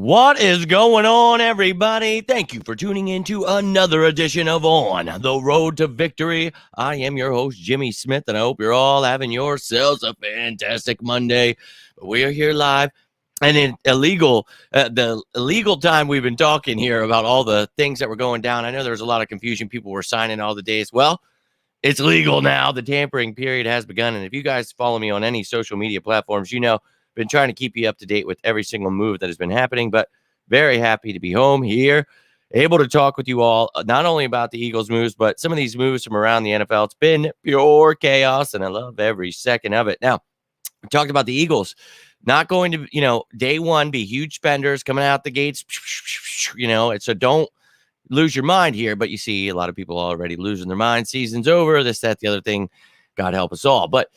What is going on, everybody? Thank you for tuning in to another edition of On the Road to Victory. I am your host, Jimmy Smith, and I hope you're all having yourselves a fantastic Monday. We are here live, and in the illegal time we've been talking here about all the things that were going down. I know there was a lot of confusion. People were signing all the days. Well, it's legal now. The tampering period has begun, and if you guys follow me on any social media platforms, you know been trying to keep you up to date with every single move that has been happening, but very happy to be home here, able to talk with you all, not only about the Eagles moves, but some of these moves from around the NFL. It's been pure chaos, and I love every second of it. Now, we talked about the Eagles not going to, day one, be huge spenders coming out the gates, so don't lose your mind here. But you see a lot of people already losing their mind. Season's over, this, that, the other thing. God help us all. But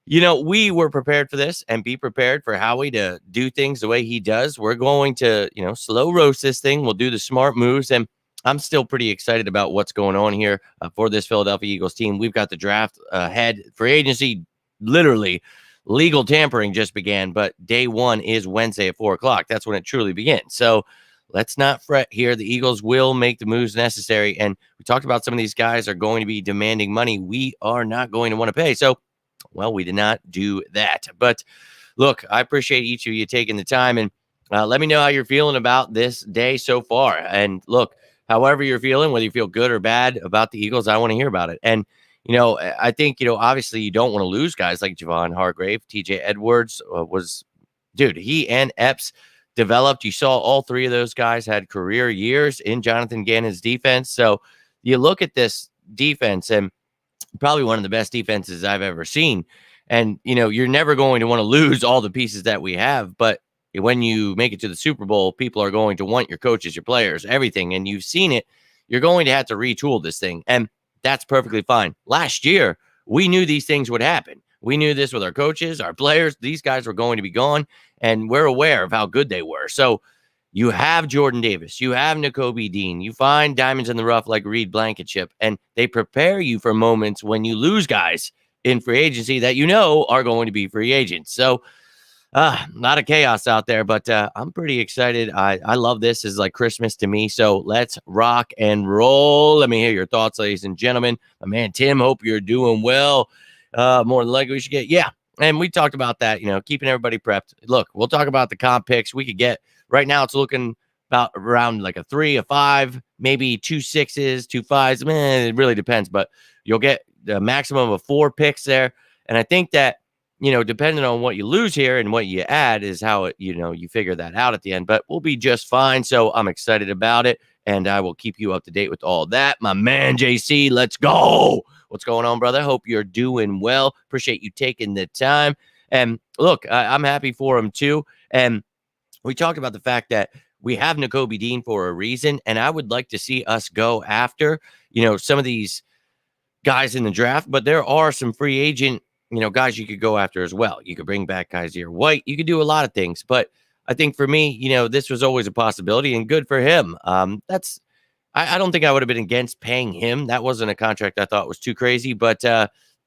we were prepared for this, and be prepared for Howie to do things the way he does. We're going to, slow roast this thing. We'll do the smart moves, and I'm still pretty excited about what's going on here for this Philadelphia Eagles team. We've got the draft ahead. Free agency, literally, legal tampering just began, but day one is Wednesday at 4 o'clock. That's when it truly begins. So let's not fret here. The Eagles will make the moves necessary, and we talked about some of these guys are going to be demanding money we are not going to want to pay. So, well, we did not do that. But look, I appreciate each of you taking the time, and let me know how you're feeling about this day so far. And look, however you're feeling, whether you feel good or bad about the Eagles, I want to hear about it. And, I think, obviously you don't want to lose guys like Javon Hargrave. TJ Edwards he and Epps developed. You saw all three of those guys had career years in Jonathan Gannon's defense. So you look at this defense, and probably one of the best defenses I've ever seen. And, you're never going to want to lose all the pieces that we have. But when you make it to the Super Bowl, people are going to want your coaches, your players, everything. And you've seen it. You're going to have to retool this thing. And that's perfectly fine. Last year, we knew these things would happen. We knew this with our coaches, our players. These guys were going to be gone. And we're aware of how good they were. So you have Jordan Davis, you have Nakobe Dean, you find diamonds in the rough like Reed Blankenship, and they prepare you for moments when you lose guys in free agency that are going to be free agents. So a lot of chaos out there, but I'm pretty excited. I love this. It's like Christmas to me. So let's rock and roll. Let me hear your thoughts, ladies and gentlemen. My man Tim, hope you're doing well. More than likely we should get, and we talked about that, keeping everybody prepped. Look, we'll talk about the comp picks. We could get, right now it's looking about around like a 3, a 5, maybe 2 6s, 2 5s. Man, it really depends, but you'll get the maximum of 4 picks there. And I think that, depending on what you lose here and what you add is how it, you figure that out at the end, but we'll be just fine. So I'm excited about it, and I will keep you up to date with all that. My man, JC, let's go. What's going on, brother? Hope you're doing well. Appreciate you taking the time. And look, I'm happy for him too. And we talked about the fact that we have Nakobe Dean for a reason, and I would like to see us go after, some of these guys in the draft, but there are some free agent, guys you could go after as well. You could bring back Kaiser White. You could do a lot of things, but I think for me, this was always a possibility, and good for him. I don't think I would have been against paying him. That wasn't a contract I thought was too crazy, but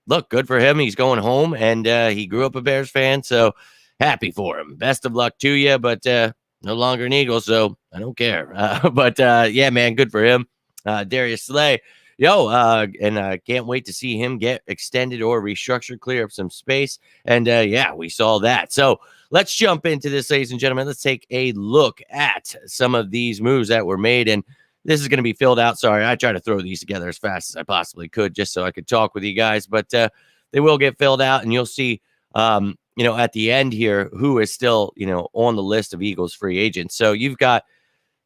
look, good for him. He's going home, and he grew up a Bears fan, so happy for him. Best of luck to you, but no longer an Eagle, so I don't care. But yeah, man, good for him. Darius Slay, and I can't wait to see him get extended or restructured, clear up some space. And yeah, we saw that. So let's jump into this, ladies and gentlemen. Let's take a look at some of these moves that were made, and this is going to be filled out. Sorry, I tried to throw these together as fast as I possibly could just so I could talk with you guys, but they will get filled out, and you'll see, at the end here, who is still, on the list of Eagles free agents. So you've got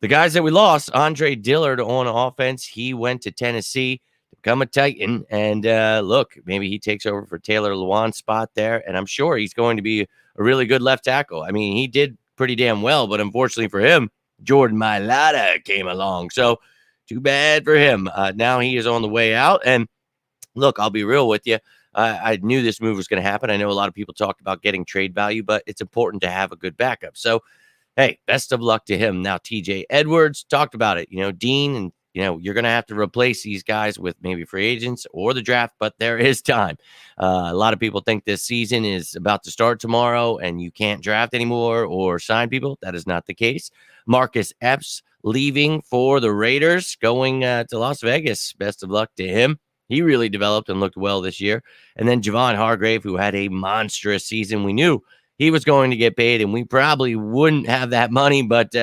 the guys that we lost. Andre Dillard on offense. He went to Tennessee to become a Titan, and look, maybe he takes over for Taylor Lewan's spot there, and I'm sure he's going to be a really good left tackle. I mean, he did pretty damn well, but unfortunately for him, Jordan Mailata came along. So too bad for him. Now he is on the way out. And look, I'll be real with you. I knew this move was going to happen. I know a lot of people talked about getting trade value, but it's important to have a good backup. So, hey, best of luck to him. Now, TJ Edwards talked about it. Dean and you're going to have to replace these guys with maybe free agents or the draft, but there is time. A lot of people think this season is about to start tomorrow and you can't draft anymore or sign people. That is not the case. Marcus Epps leaving for the Raiders, going to Las Vegas. Best of luck to him. He really developed and looked well this year. And then Javon Hargrave, who had a monstrous season. We knew he was going to get paid, and we probably wouldn't have that money, but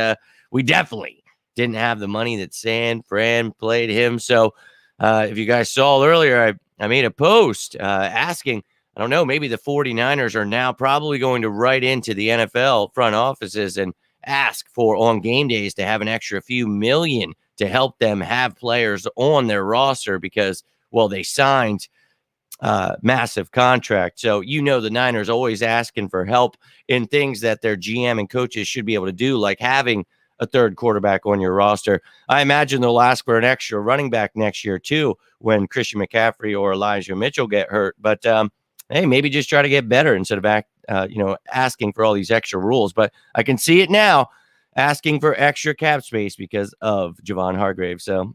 we definitely didn't have the money that San Fran played him. So if you guys saw earlier, I made a post asking, I don't know, maybe the 49ers are now probably going to write into the NFL front offices and ask for on game days to have an extra few million to help them have players on their roster because, well, they signed massive contract. So, the Niners always asking for help in things that their GM and coaches should be able to do, like having a third quarterback on your roster. I imagine they'll ask for an extra running back next year too when Christian McCaffrey or Elijah Mitchell get hurt. But hey, maybe just try to get better instead of asking for all these extra rules. But I can see it now, asking for extra cap space because of Javon Hargrave. So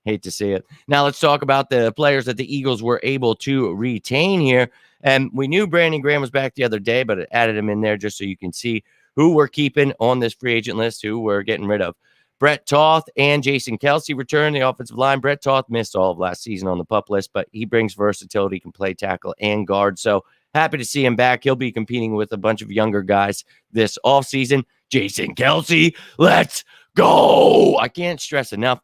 hate to see it. Now let's talk about the players that the Eagles were able to retain here. And we knew Brandon Graham was back the other day, but it added him in there just so you can see who we're keeping on this free agent list, who we're getting rid of. Brett Toth and Jason Kelsey return the offensive line. Brett Toth missed all of last season on the PUP list, but he brings versatility, can play tackle and guard. So happy to see him back. He'll be competing with a bunch of younger guys this offseason. Jason Kelsey, let's go. I can't stress enough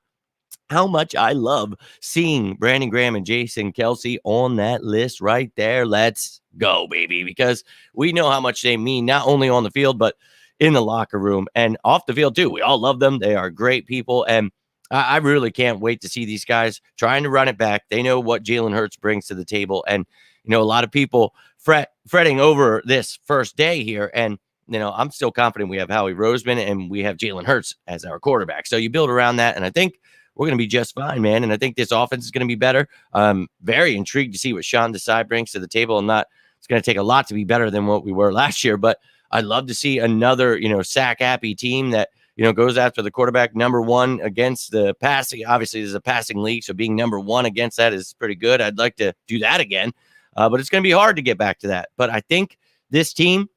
how much I love seeing Brandon Graham and Jason Kelsey on that list right there. Let's go, baby, because we know how much they mean, not only on the field, but in the locker room and off the field too. We all love them. They are great people. And I really can't wait to see these guys trying to run it back. They know what Jalen Hurts brings to the table. And, a lot of people fretting over this first day here. And, I'm still confident we have Howie Roseman and we have Jalen Hurts as our quarterback. So you build around that. And I think we're going to be just fine, man. And I think this offense is going to be better. I'm very intrigued to see what Sean Desai brings to the table. It's going to take a lot to be better than what we were last year, but I'd love to see another, sack happy team that, goes after the quarterback. Number one against the passing. Obviously, this is a passing league, so being number one against that is pretty good. I'd like to do that again, but it's going to be hard to get back to that. But I think this team,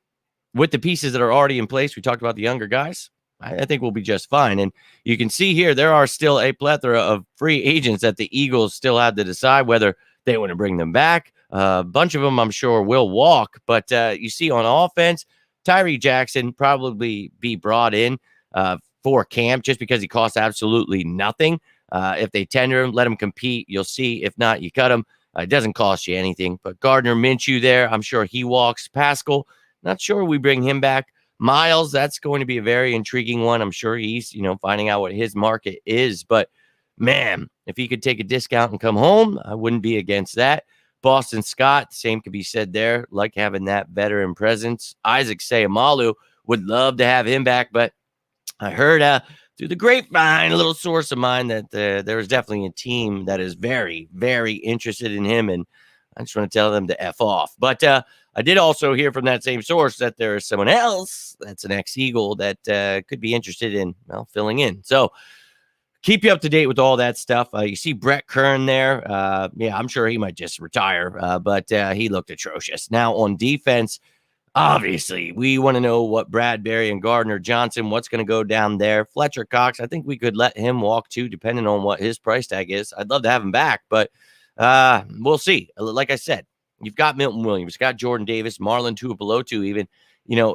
with the pieces that are already in place, we talked about the younger guys, I think we'll be just fine. And you can see here, there are still a plethora of free agents that the Eagles still have to decide whether they want to bring them back. A bunch of them, I'm sure, will walk. But you see on offense, Tyree Jackson probably be brought in for camp just because he costs absolutely nothing. If they tender him, let him compete. You'll see. If not, you cut him. It doesn't cost you anything. But Gardner Minshew there, I'm sure he walks. Pascal, not sure we bring him back. Miles, that's going to be a very intriguing one. I'm sure he's, finding out what his market is. But, man, if he could take a discount and come home, I wouldn't be against that. Boston Scott, same could be said there. Like having that veteran presence. Isaac Seumalo, would love to have him back. But I heard through the grapevine, a little source of mine, that there is definitely a team that is very, very interested in him. And I just want to tell them to F off. But I did also hear from that same source that there is someone else that's an ex-Eagle that could be interested in, filling in. So keep you up to date with all that stuff. You see Brett Kern there. Yeah, I'm sure he might just retire, but he looked atrocious. Now on defense, obviously, we want to know what Bradbury and Gardner Johnson, what's going to go down there. Fletcher Cox, I think we could let him walk too, depending on what his price tag is. I'd love to have him back, but we'll see. Like I said, you've got Milton Williams, got Jordan Davis, Marlon Tuipulotu even,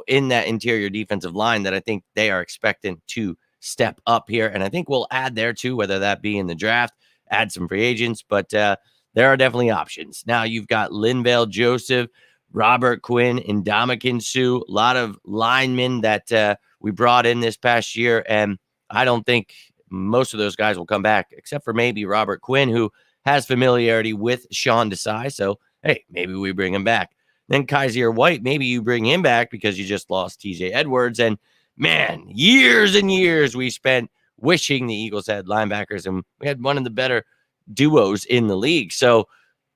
in that interior defensive line that I think they are expecting to step up here. And I think we'll add there too, whether that be in the draft, add some free agents, but there are definitely options. Now you've got Linval Joseph, Robert Quinn, and Ndamukong Suh, a lot of linemen that we brought in this past year. And I don't think most of those guys will come back, except for maybe Robert Quinn, who has familiarity with Sean Desai. So, hey, maybe we bring him back. Then Kaiser White, maybe you bring him back because you just lost TJ Edwards. And, man, years and years we spent wishing the Eagles had linebackers, and we had one of the better duos in the league. So,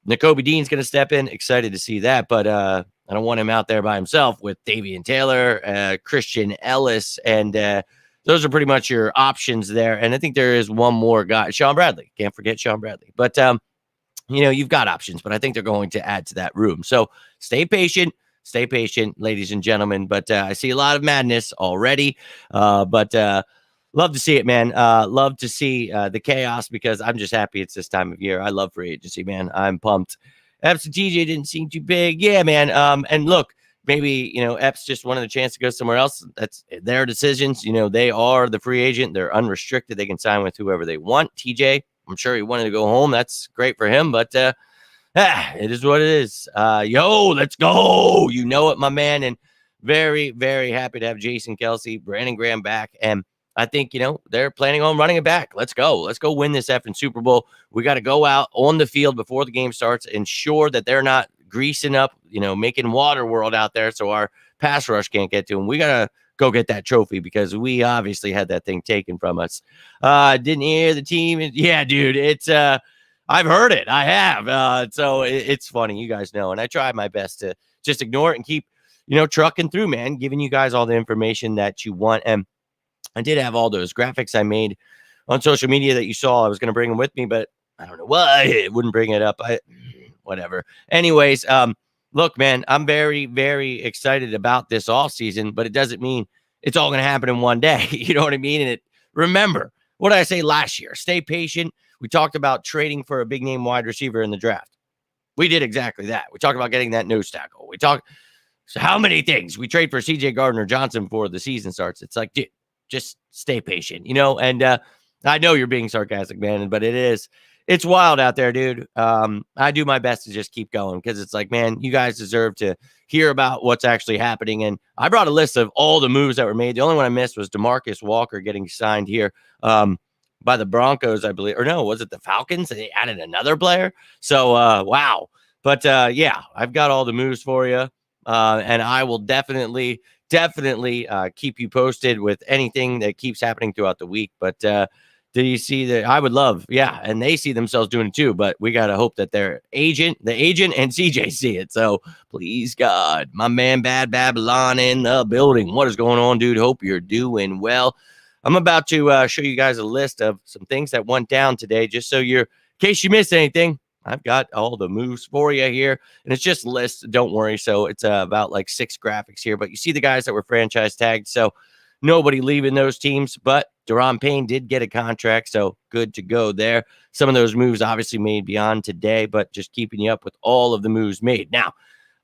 Nakobe Dean's going to step in. Excited to see that. But I don't want him out there by himself with Davian Taylor, Christian Ellis, and those are pretty much your options there. And I think there is one more guy, Sean Bradley. Can't forget Sean Bradley. But you've got options, but I think they're going to add to that room. So stay patient, ladies and gentlemen. But I see a lot of madness already. But love to see it, man. Love to see the chaos because I'm just happy it's this time of year. I love free agency, man. I'm pumped. Epps and TJ didn't seem too big. Yeah, man. And look, maybe, Epps just wanted a chance to go somewhere else. That's their decisions. They are the free agent. They're unrestricted. They can sign with whoever they want. TJ, I'm sure he wanted to go home. That's great for him, but it is what it is. Let's go. You know it, my man. And very, very happy to have Jason Kelce, Brandon Graham back. And I think, they're planning on running it back. Let's go. Let's go win this effing Super Bowl. We got to go out on the field before the game starts, ensure that they're not greasing up, making water world out there so our pass rush can't get to them. We got to go get that trophy because we obviously had that thing taken from us. Didn't hear the team. Yeah, dude, it's I've heard it. I have. So it's funny. You guys know. And I try my best to just ignore it and keep, trucking through, man, giving you guys all the information that you want. And I did have all those graphics I made on social media that you saw. I was going to bring them with me, but I don't know why it wouldn't bring it up. Whatever. Anyways, look, man, I'm very, very excited about this offseason, but it doesn't mean it's all going to happen in one day. You know what I mean? And remember, what did I say last year? Stay patient. We talked about trading for a big name wide receiver in the draft. We did exactly that. We talked about getting that nose tackle. We talked how many things. We trade for CJ Gardner-Johnson before the season starts. It's like, dude, just stay patient, and I know you're being sarcastic, man, but it's wild out there, dude. I do my best to just keep going because it's like, man, you guys deserve to hear about what's actually happening. And I brought a list of all the moves that were made. The only one I missed was DeMarcus Walker getting signed here by the Broncos, I believe. Or no, was it the Falcons? They added another player. So, wow. But yeah, I've got all the moves for you. And I will definitely keep you posted with anything that keeps happening throughout the week. But do you see that? I would love, yeah, and they see themselves doing it too. But we got to hope that the agent, and CJ see it. So please, God, my man, Bad Babylon in the building. What is going on, dude? Hope you're doing well. I'm about to show you guys a list of some things that went down today, just so in case you missed anything. I've got all the moves for you here, and it's just lists. Don't worry. So it's about like 6 graphics here, but you see the guys that were franchise tagged. So nobody leaving those teams, but Daron Payne did get a contract. So good to go there. Some of those moves obviously made beyond today, but just keeping you up with all of the moves made. Now,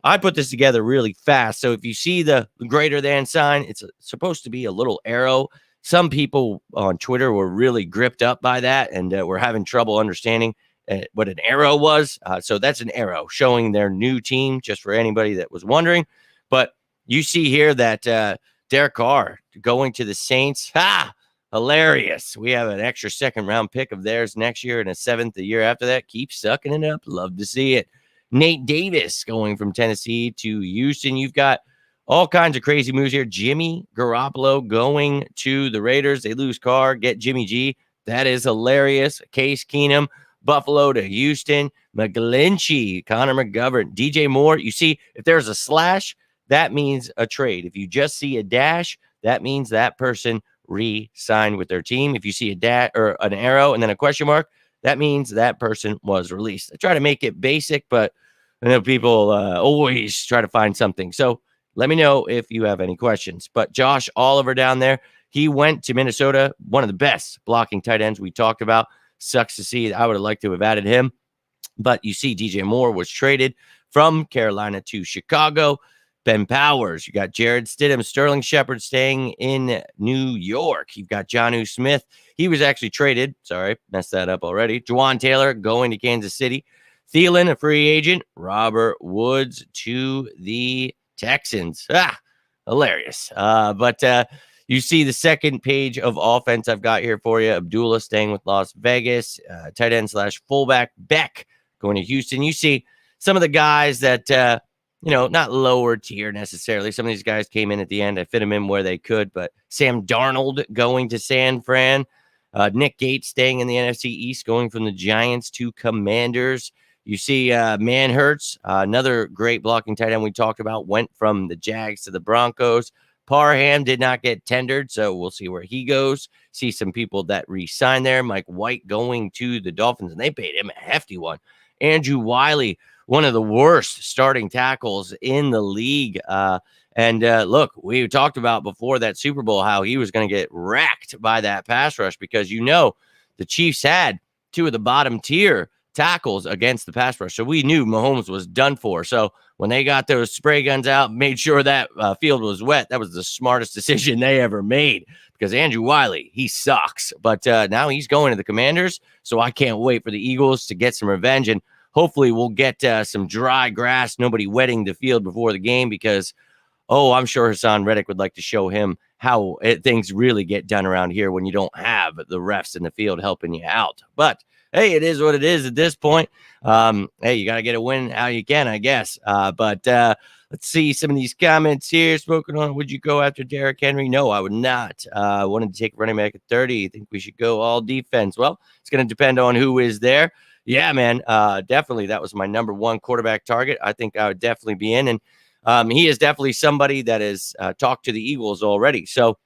I put this together really fast. So if you see the greater than sign, it's supposed to be a little arrow. Some people on Twitter were really gripped up by that and were having trouble understanding what an arrow was. So that's an arrow showing their new team, just for anybody that was wondering. But you see here that Derek Carr going to the Saints. Hilarious. We have an extra second round pick of theirs next year and a 7th the year after that. Keep sucking it up. Love to see it. Nate Davis going from Tennessee to Houston. You've got all kinds of crazy moves here. Jimmy Garoppolo going to the Raiders. They lose Carr, get Jimmy G. That is hilarious. Case Keenum, Buffalo to Houston. McGlinchey, Connor McGovern, DJ Moore. You see, if there's a slash, that means a trade. If you just see a dash, that means that person re-signed with their team. If you see a dash or an arrow and then a question mark, that means that person was released. I try to make it basic, but I know people always try to find something. So let me know if you have any questions. But Josh Oliver down there, he went to Minnesota, one of the best blocking tight ends we talked about. Sucks to see. I would have liked to have added him. But you see DJ Moore was traded from Carolina to Chicago. Ben Powers, you got Jared Stidham, Sterling Shepard staying in New York. You've got Jonnu Smith. He was actually traded. Sorry, messed that up already. Juwan Taylor going to Kansas City. Thielen, a free agent. Robert Woods to the Texans. Hilarious. But you see the second page of offense I've got here for you. Abdullah staying with Las Vegas. Tight end / fullback Beck going to Houston. You see some of the guys that not lower tier necessarily. Some of these guys came in at the end. I fit them in where they could, but Sam Darnold going to San Fran. Nick Gates staying in the NFC East, going from the Giants to Commanders. You see Manhurts, another great blocking tight end we talked about, went from the Jags to the Broncos. Parham did not get tendered, so we'll see where he goes. See some people that re-signed there. Mike White going to the Dolphins, and they paid him a hefty one. Andrew Wiley, one of the worst starting tackles in the league. Look, we talked about before that Super Bowl how he was going to get wrecked by that pass rush because, the Chiefs had two of the bottom tier tackles against the pass rush. So we knew Mahomes was done for. So when they got those spray guns out, made sure that field was wet, that was the smartest decision they ever made because Andrew Wiley, he sucks. But now he's going to the Commanders. So I can't wait for the Eagles to get some revenge. And hopefully we'll get some dry grass, nobody wetting the field before the game because I'm sure Hassan Reddick would like to show him how things really get done around here when you don't have the refs in the field helping you out. But hey, it is what it is at this point. Hey, you got to get a win how you can, I guess. Let's see some of these comments here. Spoken on, would you go after Derrick Henry? No, I would not. I wanted to take running back at 30. I think we should go all defense. Well, it's going to depend on who is there. Yeah, man, definitely. That was my number one quarterback target. I think I would definitely be in. And he is definitely somebody that has talked to the Eagles already. So,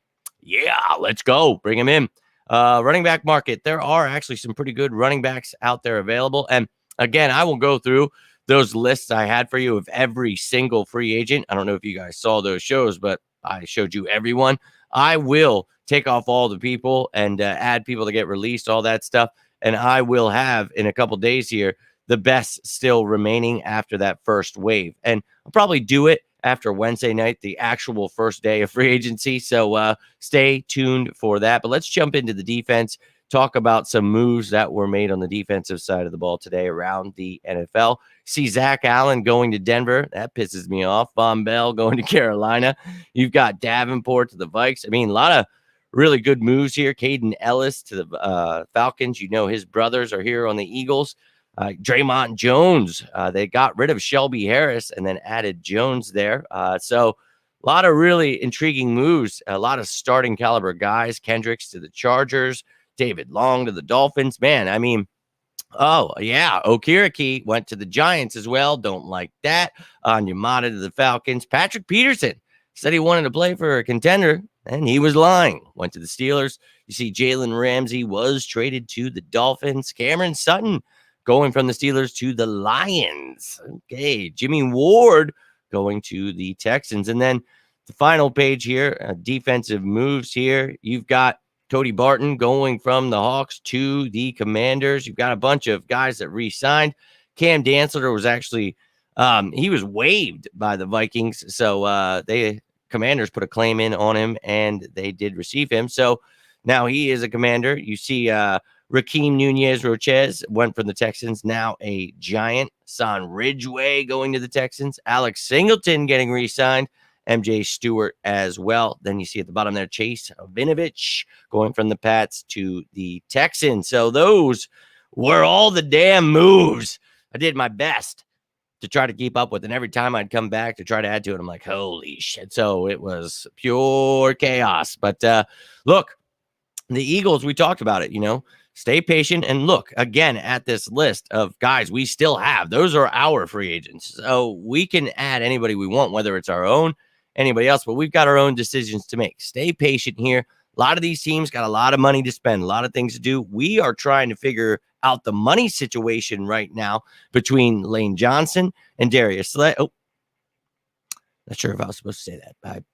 yeah, let's go. Bring him in. Running back market. There are actually some pretty good running backs out there available. And again, I will go through those lists I had for you of every single free agent. I don't know if you guys saw those shows, but I showed you everyone. I will take off all the people and add people to get released, all that stuff. And I will have in a couple days here the best still remaining after that first wave. And I'll probably do it after Wednesday night, the actual first day of free agency. So stay tuned for that. But let's jump into the defense, talk about some moves that were made on the defensive side of the ball today around the NFL. See Zach Allen going to Denver. That pisses me off. Von Bell going to Carolina. You've got Davenport to the Vikes. I mean, a lot of really good moves here. Caden Ellis to the Falcons. His brothers are here on the Eagles. Draymond Jones, they got rid of Shelby Harris and then added Jones there. So a lot of really intriguing moves, a lot of starting caliber guys. Kendricks to the Chargers, David Long to the Dolphins. Man, I mean, oh, yeah. Okiriki went to the Giants as well. Don't like that. Onyemata to the Falcons. Patrick Peterson said he wanted to play for a contender, and he was lying. Went to the Steelers. You see Jalen Ramsey was traded to the Dolphins. Cameron Sutton going from the Steelers to the Lions. Okay, Jimmy Ward going to the Texans. And then the final page here, defensive moves here. You've got Cody Barton going from the Hawks to the Commanders. You've got a bunch of guys that re-signed. Cam Dantzler was actually, he was waived by the Vikings. So the Commanders put a claim in on him, and they did receive him. So now he is a Commander. You see Rakeem Nunez-Rochez went from the Texans, now a Giant. Son Ridgeway going to the Texans. Alex Singleton getting re-signed. MJ Stewart as well. Then you see at the bottom there, Chase Vinovich going from the Pats to the Texans. So those were all the damn moves. I did my best to try to keep up with, and every time I'd come back to try to add to it, I'm like, holy shit. So it was pure chaos. But look, the Eagles, we talked about it, stay patient and look again at this list of guys we still have. Those are our free agents. So we can add anybody we want, whether it's our own, anybody else, but we've got our own decisions to make. Stay patient here. A lot of these teams got a lot of money to spend, a lot of things to do. We are trying to figure out the money situation right now between Lane Johnson and Darius Slay. Oh, not sure if I was supposed to say that.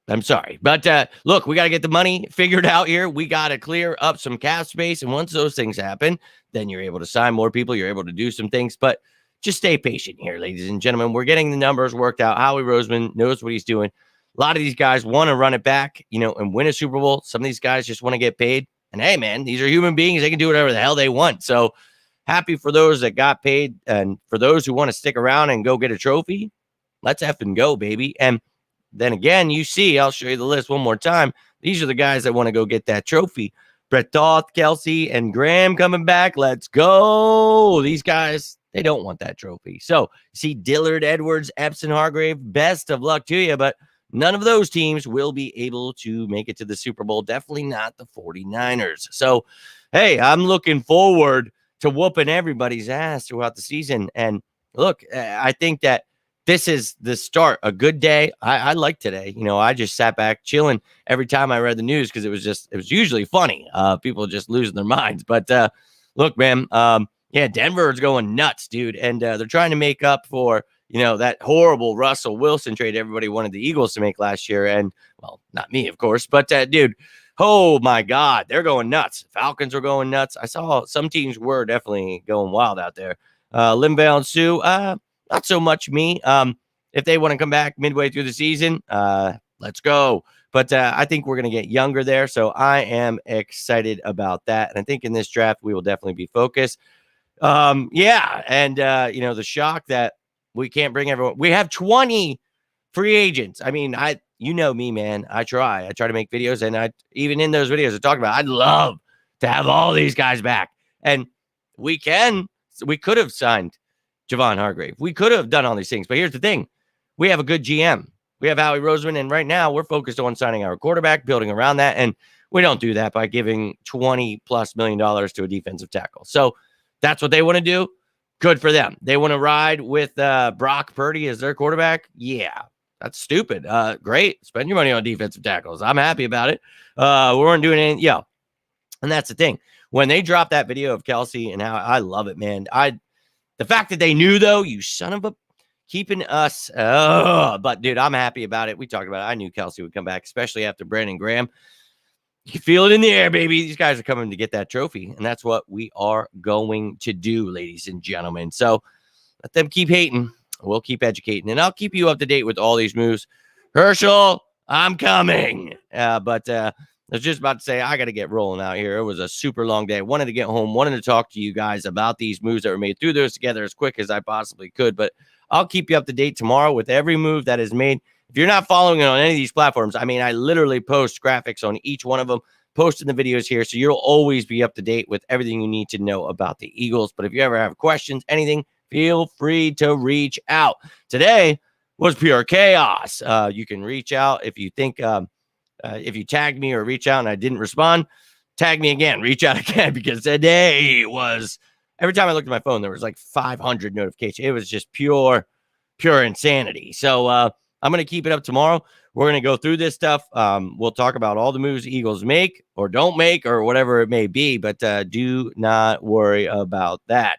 I'm sorry. But look, we got to get the money figured out here. We got to clear up some cap space. And once those things happen, then you're able to sign more people. You're able to do some things. But just stay patient here, ladies and gentlemen. We're getting the numbers worked out. Howie Roseman knows what he's doing. A lot of these guys want to run it back, and win a Super Bowl. Some of these guys just want to get paid. And hey, man, these are human beings. They can do whatever the hell they want. So happy for those that got paid. And for those who want to stick around and go get a trophy, let's effing go, baby. And then again, you see, I'll show you the list one more time. These are the guys that want to go get that trophy. Brett Toth, Kelsey, and Graham coming back. Let's go. These guys, they don't want that trophy. So, see Dillard, Edwards, Epps, and Hargrave, best of luck to you. But none of those teams will be able to make it to the Super Bowl. Definitely not the 49ers. So, hey, I'm looking forward to whooping everybody's ass throughout the season. And look, I think that this is the start, a good day. I like today. I just sat back chilling every time I read the news because it was usually funny. People just losing their minds. But look, man, yeah, Denver is going nuts, dude. And they're trying to make up for, that horrible Russell Wilson trade everybody wanted the Eagles to make last year. And, well, not me, of course. But, dude, oh, my God, they're going nuts. Falcons are going nuts. I saw some teams were definitely going wild out there. Linval and Sue, not so much me. If they want to come back midway through the season, let's go. But I think we're going to get younger there. So I am excited about that. And I think in this draft, we will definitely be focused. Yeah. And, the shock that we can't bring everyone. We have 20 free agents. I mean, you know me, man. I try to make videos. And even in those videos I talk about, I'd love to have all these guys back. And we could have signed Javon Hargrave. We could have done all these things. But here's the thing. We have a good GM. We have Howie Roseman. And right now we're focused on signing our quarterback, building around that. And we don't do that by giving $20+ million to a defensive tackle. So that's what they want to do. Good for them. They want to ride with Brock Purdy as their quarterback. Yeah, that's stupid. Great. Spend your money on defensive tackles. I'm happy about it. We weren't doing anything. Yeah. And that's the thing. When they dropped that video of Kelsey and how I love it, man. The fact that they knew, though, you son of a keeping us. But, dude, I'm happy about it. We talked about it. I knew Kelsey would come back, especially after Brandon Graham. You can feel it in the air, baby. These guys are coming to get that trophy, and that's what we are going to do, ladies and gentlemen. So let them keep hating. We'll keep educating, and I'll keep you up to date with all these moves. Herschel, I'm coming. But I was just about to say, I got to get rolling out here. It was a super long day. Wanted to get home, wanted to talk to you guys about these moves that were made through those together as quick as I possibly could. But I'll keep you up to date tomorrow with every move that is made. If you're not following it on any of these platforms, I mean, I literally post graphics on each one of them, posting the videos here. So you'll always be up to date with everything you need to know about the Eagles. But if you ever have questions, anything, feel free to reach out. Today was pure chaos. You can reach out if you think, if you tagged me or reach out and I didn't respond, tag me again, reach out again, because today was, every time I looked at my phone, there was like 500 notifications. It was just pure insanity. So, I'm going to keep it up tomorrow. We're going to go through this stuff. We'll talk about all the moves Eagles make or don't make or whatever it may be, but do not worry about that.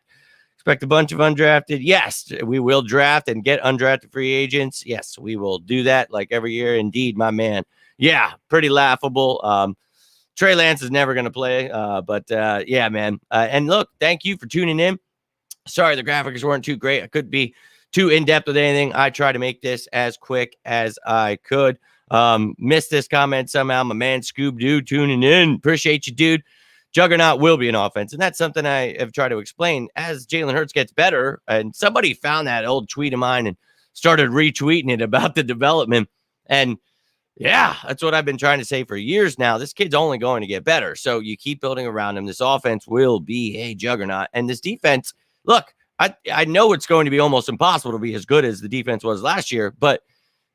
Expect a bunch of undrafted. Yes, we will draft and get undrafted free agents. Yes, we will do that like every year. Indeed, my man. Yeah, pretty laughable. Trey Lance is never going to play, but yeah, man. And look, thank you for tuning in. Sorry, the graphics weren't too great. I could be too in-depth with anything. I try to make this as quick as I could. Missed this comment somehow. My man Scoob-Doo tuning in. Appreciate you, dude. Juggernaut will be an offense. And that's something I have tried to explain as Jalen Hurts gets better. And somebody found that old tweet of mine and started retweeting it about the development. And yeah, that's what I've been trying to say for years now. This kid's only going to get better. So you keep building around him. This offense will be a juggernaut. And this defense, look, I know it's going to be almost impossible to be as good as the defense was last year, but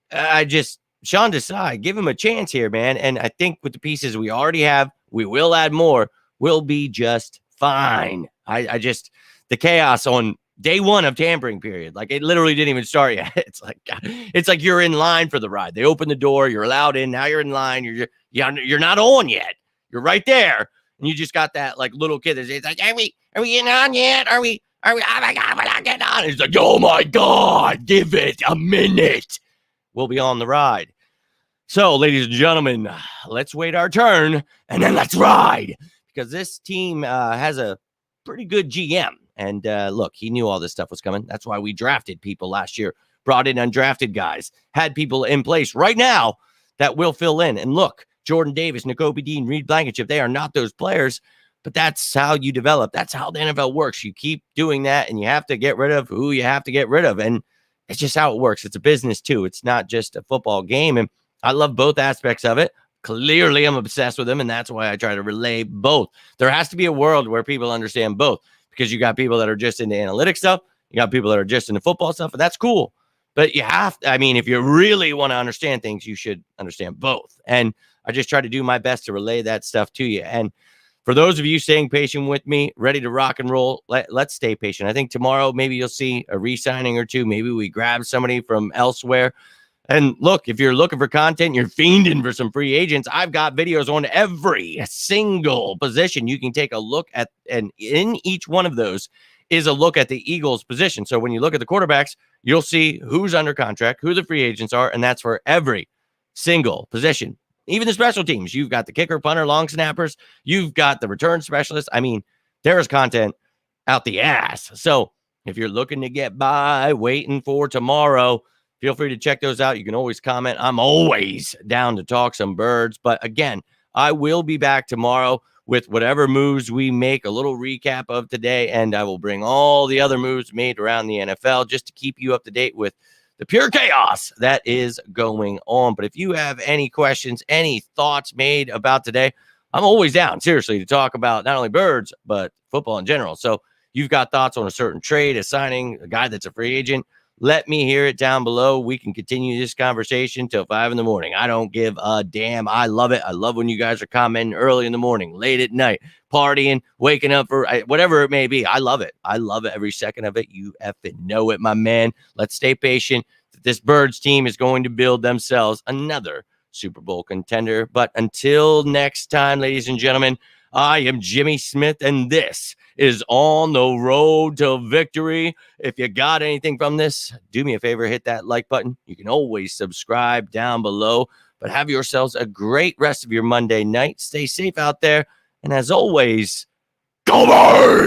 Sean Desai, give him a chance here, man. And I think with the pieces we already have, we will add more, we'll be just fine. The chaos on day one of tampering period, like it literally didn't even start yet. It's like you're in line for the ride. They open the door, you're allowed in. Now you're in line. You're not on yet. You're right there. And you just got that like little kid that's like, are we getting on yet? Are we, oh my God, we're not getting on. It's like, oh my God, give it a minute. We'll be on the ride. So, ladies and gentlemen, let's wait our turn and then let's ride. Because this team has a pretty good GM. And look, he knew all this stuff was coming. That's why we drafted people last year, brought in undrafted guys, had people in place right now that will fill in. And look, Jordan Davis, Nakobe Dean, Reed Blankenship, they are not those players. But that's how you develop. That's how the NFL works. You keep doing that, and you have to get rid of who you have to get rid of. And it's just how it works. It's a business, too. It's not just a football game. And I love both aspects of it. Clearly, I'm obsessed with them, and that's why I try to relay both. There has to be a world where people understand both, because you got people that are just into analytic stuff. You got people that are just into football stuff, and that's cool. But you have to, I mean, if you really want to understand things, you should understand both. And I just try to do my best to relay that stuff to you. And for those of you staying patient with me, ready to rock and roll, let's stay patient. I think tomorrow maybe you'll see a re-signing or two. Maybe we grab somebody from elsewhere. And look, if you're looking for content, you're fiending for some free agents, I've got videos on every single position you can take a look at. And in each one of those is a look at the Eagles' position. So when you look at the quarterbacks, you'll see who's under contract, who the free agents are, and that's for every single position. Even the special teams. You've got the kicker, punter, long snappers. You've got the return specialist. I mean, there's content out the ass. So if you're looking to get by, waiting for tomorrow, feel free to check those out. You can always comment. I'm always down to talk some birds. But again, I will be back tomorrow with whatever moves we make, a little recap of today, and I will bring all the other moves made around the NFL just to keep you up to date with the pure chaos that is going on. But if you have any questions, any thoughts made about today, I'm always down, seriously, to talk about not only birds, but football in general. So you've got thoughts on a certain trade, a signing, a guy that's a free agent, let me hear it down below. We can continue this conversation till 5 in the morning. I don't give a damn. I love it. I love when you guys are commenting early in the morning, late at night, partying, waking up, for whatever it may be. I love it. I love it every second of it. You effing know it, my man. Let's stay patient. This Birds team is going to build themselves another Super Bowl contender. But until next time, ladies and gentlemen, I am Jimmy Smith, and this is On the Road to Victory. If you got anything from this, do me a favor, hit that like button. You can always subscribe down below. But have yourselves a great rest of your Monday night. Stay safe out there. And as always, go Birds!